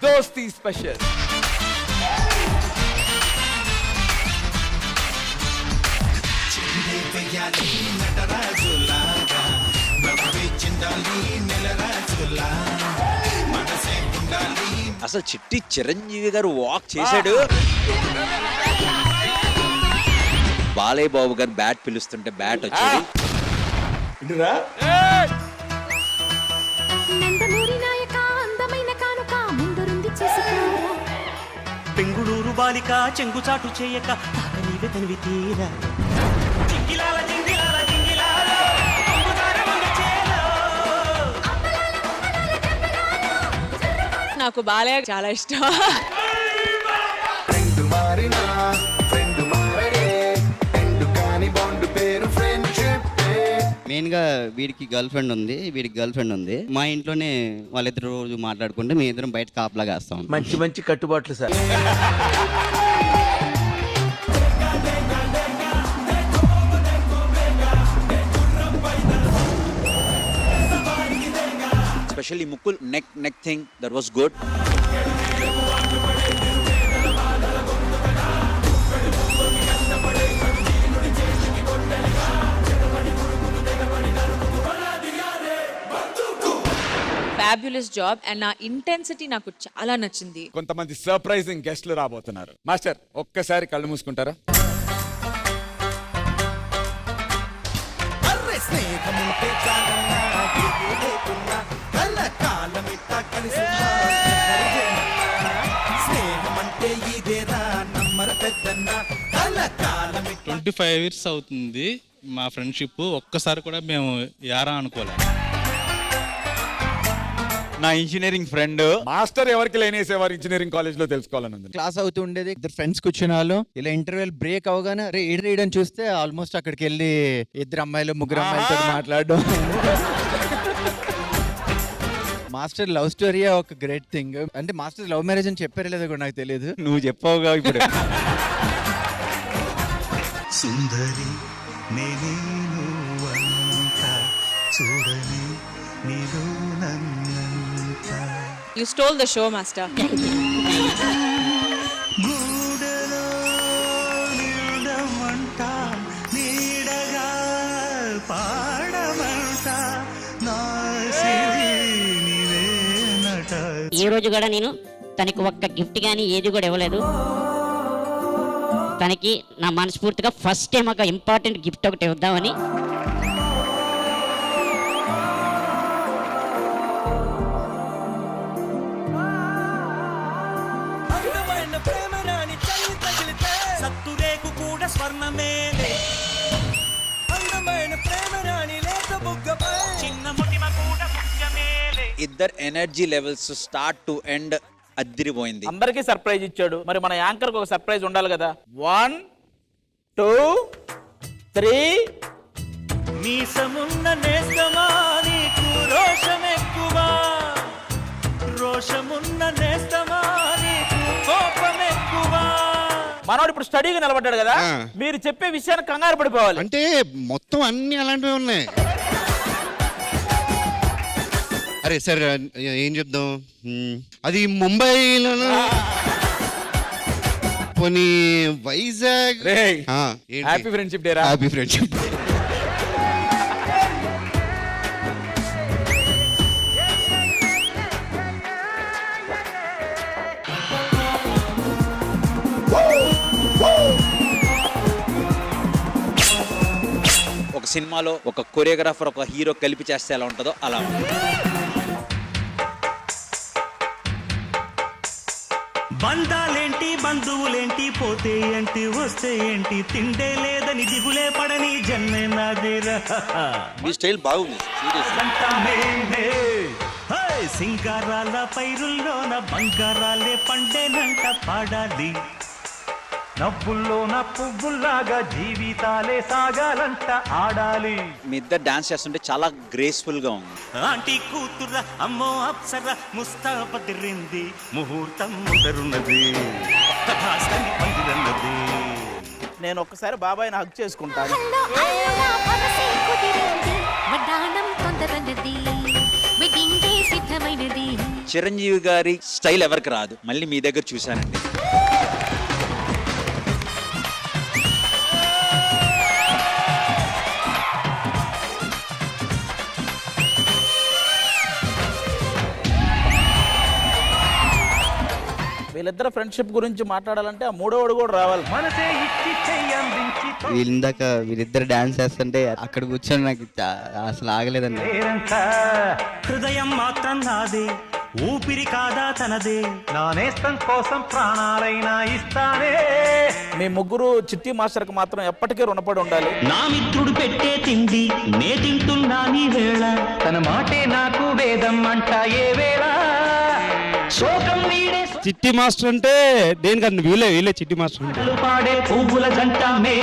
దోస్తీ స్పెషల్. అసలు చిట్టి చిరంజీవి గారు వాక్ చేశాడు. బాలయ్య బాబు గారు బ్యాట్ పిలుస్తుంటే బ్యాట్ వచ్చేది. పెంగుళూరు బాలిక చెంగుచాటు చేయక తాకనీవే తనివి తీరా. నాకు బాలయ్య చాలా ఇష్టం. మెయిన్ గా వీడికి గర్ల్ ఫ్రెండ్ ఉంది, వీడికి గర్ల్ ఫ్రెండ్ ఉంది. మా ఇంట్లోనే వాళ్ళిద్దరు రోజు మాట్లాడుకుంటే మేము ఇద్దరం బయట కాపలాగా వేస్తాం. మంచి మంచి కట్టుబాట్లు sir. Especially Mukul neck thing, that was good. Fabulous job and నా ఇంటెన్సిటీ నాకు చాలా నచ్చింది. కొంతమంది సర్ప్రైజింగ్ గెస్ట్లు రాబోతున్నారు. మాస్టర్ ఒక్కసారి కళ్ళు మూసుకుంటారా? ట్వంటీ 25 years అవుతుంది మా ఫ్రెండ్షిప్. ఒక్కసారి కూడా మేము యారా అనుకోలేదు. నా ఇంజనీరింగ్ ఫ్రెండ్ మాస్టర్ ఎవరికి లేనేసేవారు ఇంజనీరింగ్ కాలేజ్ లో తెలుసుకోవాలని ఉంది. క్లాస్ అవుతూ ఉండేది, ఇద్దరు ఫ్రెండ్స్ కూర్చున్న వాళ్ళు. ఇలా ఇంటర్వెల్ బ్రేక్ అవగానే రే ఏడని చూస్తే ఆల్మోస్ట్ అక్కడికి వెళ్ళి ఇద్దరు అమ్మాయిలు ముగ్గురు అమ్మాయిలతో మాట్లాడడం. మాస్టర్ లవ్ స్టోరీ ఒక గ్రేట్ థింగ్. అంటే మాస్టర్ లవ్ మ్యారేజ్ అని చెప్పారు లేదో కూడా నాకు తెలియదు. నువ్వు చెప్పావుగా ఇప్పుడు. సుందరి చూడని నీలో You stole the show, master. గూడలో నిడమంట నీడగా పాడమంట నా సిరి నీవేనట. ఏ రోజు కూడా నేను తనకి ఒక్క గిఫ్ట్ కానీ ఏది కూడా ఇవ్వలేదు. తనకి నా మనస్ఫూర్తిగా ఫస్ట్ టైం ఒక ఇంపార్టెంట్ గిఫ్ట్ ఒకటి ఇద్దామని. సత్తురేకు కూడా స్వర్ణమేలే, అందమైన ప్రేమ రాణి లేత బుగ్గపై చిన్న ముటిమ కూడా ముఖ్యమేలే. ఇద్దరు energy levels start to end అద్దిరిపోయింది. అందరికీ సర్ప్రైజ్ ఇచ్చాడు, మరి మన యాంకర్ కు ఒక సర్ప్రైజ్ ఉండాలి కదా. 1 2 3. మీసమున్న నేస్తమా నీకు రోషం ఎక్కువ, రోషమున్న నేస్తమా నీకు కోపం ఎక్కువ. మనోడు ఇప్పుడు స్టడీగా నిలబడ్డాడు కదా, మీరు చెప్పే విషయానికి కంగారు పడిపోవాలి. అంటే మొత్తం అన్ని అలాంటివి ఉన్నాయి. అరే సార్ ఏం చెప్దాం, అది ముంబైలో పోనీ వైజాగ్. హ్యాపీ ఫ్రెండ్షిప్ డే రా. Happy friendship day. ఒక సినిమాలో ఒక కొరియోగ్రాఫర్ ఒక హీరో కలిపి చేస్తే ఎలా ఉంటుందో అలా ఉంటుంది. బంధాలేంటి బంధువులేంటి పోతే ఏంటి వస్తే ఏంటి తిండే లేదని దిగులే పడని జన్మే నాదేరా. మీ స్టైల్ బాగుంది. సింగారాల పైరుల్లోన బంగారాలే పండేనంట పాడాలి. నవ్వుల్లోన పువ్వుల్లాగా జీవితాలే సాగాలంట ఆడాలి. మీ ఇద్దరు డాన్స్ చేస్తుంటే చాలా గ్రేస్ఫుల్ గా ఉంది. ఆంటీ కూతుర అమ్మో అప్సర ముస్తాబదిరింది, ముహూర్తం ముదరున్నది, తథాస్తని పందిరన్నది. నేను ఒక్కసారి బాబాయ్ని హగ్ చేసుకుంటాను. సిద్ధమైనది చిరంజీవి గారి స్టైల్ ఎవరికి రాదు, మళ్ళీ మీ దగ్గర చూశానండి. వీళ్ళిద్దరు ఫ్రెండ్షిప్ గురించి మాట్లాడాలంటే ఆ మూడోవాడు కూడా రావాలి. ఇందాక వీరిద్దరు డాన్స్ చేస్తుంటే అక్కడ కూర్చొని నాకు అసలు ఆగలేదండి. హృదయం మాత్రం నాదే, ఊపిరి కాదా తనదే, నా నేస్తం కోసం ప్రాణాలైనా ఇస్తానే. మీ ముగ్గురు చిట్టి మాస్టర్ కి మాత్రం ఎప్పటికీ రుణపడి ఉండాలి. నా మిత్రుడు పెట్టే తిండి నే తింటున్నా నీ వేళ, తన మాటే నాకు వేదం అంట ఏ వేళ. శోకం నీడే చిట్టి మాస్టర్ అంటే దేనికన్నా వీళ్ళే చిట్టి మాస్టర్ పాడే పువ్వుల జంట మే